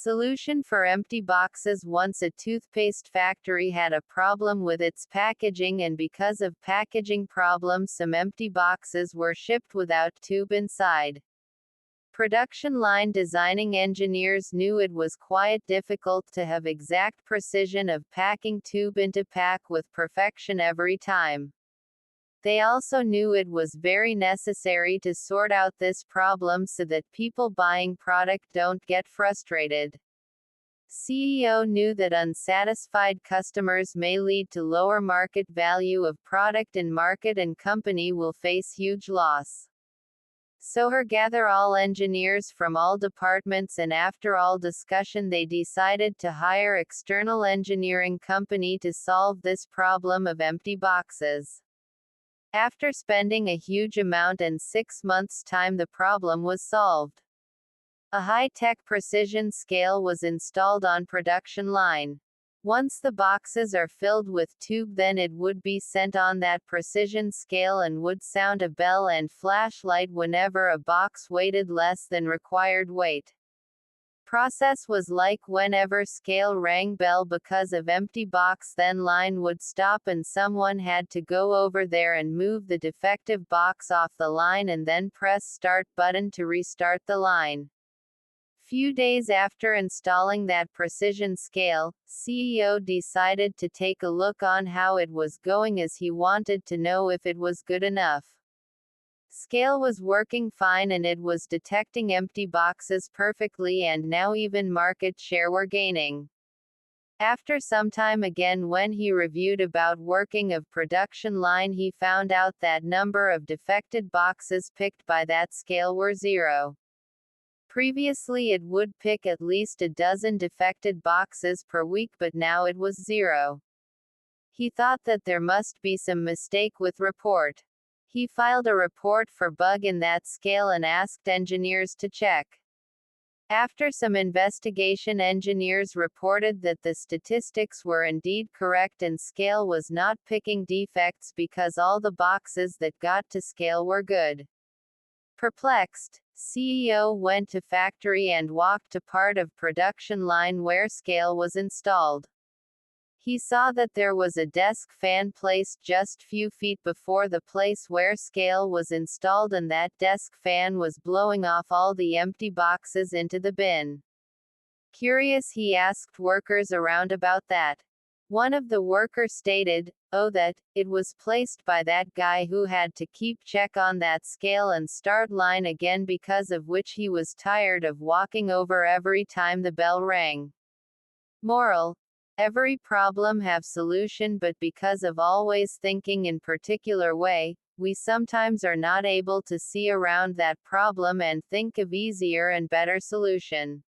Solution for empty boxes. Once a toothpaste factory had a problem with its packaging, and because of packaging problems some empty boxes were shipped without tube inside. Production line designing engineers knew it was quite difficult to have exact precision of packing tube into pack with perfection every time. They also knew it was very necessary to sort out this problem so that people buying product don't get frustrated. CEO knew that unsatisfied customers may lead to lower market value of product and market, and company will face huge loss. So her gather all engineers from all departments, and after all discussion they decided to hire external engineering company to solve this problem of empty boxes. After spending a huge amount and 6 months' time the problem was solved. A high-tech precision scale was installed on production line. Once the boxes are filled with tube, then it would be sent on that precision scale and would sound a bell and flashlight whenever a box weighted less than required weight. Process was like whenever scale rang bell because of empty box, then line would stop and someone had to go over there and move the defective box off the line and then press start button to restart the line. Few days after installing that precision scale, CEO decided to take a look on how it was going, as he wanted to know if it was good enough. Scale was working fine and it was detecting empty boxes perfectly, and now even market share were gaining. After some time again, when he reviewed about working of production line, he found out that number of defected boxes picked by that scale were 0. Previously it would pick at least a dozen defected boxes per week, but now it was 0. He thought that there must be some mistake with report. He filed a report for bug in that scale and asked engineers to check. After some investigation, engineers reported that the statistics were indeed correct and scale was not picking defects because all the boxes that got to scale were good. Perplexed, CEO went to factory and walked to part of production line where scale was installed. He saw that there was a desk fan placed just few feet before the place where scale was installed, and that desk fan was blowing off all the empty boxes into the bin. Curious, he asked workers around about that. One of the workers stated, "Oh, that it was placed by that guy who had to keep check on that scale and start line again, because of which he was tired of walking over every time the bell rang." Moral: every problem have solution, but because of always thinking in particular way, we sometimes are not able to see around that problem and think of easier and better solution.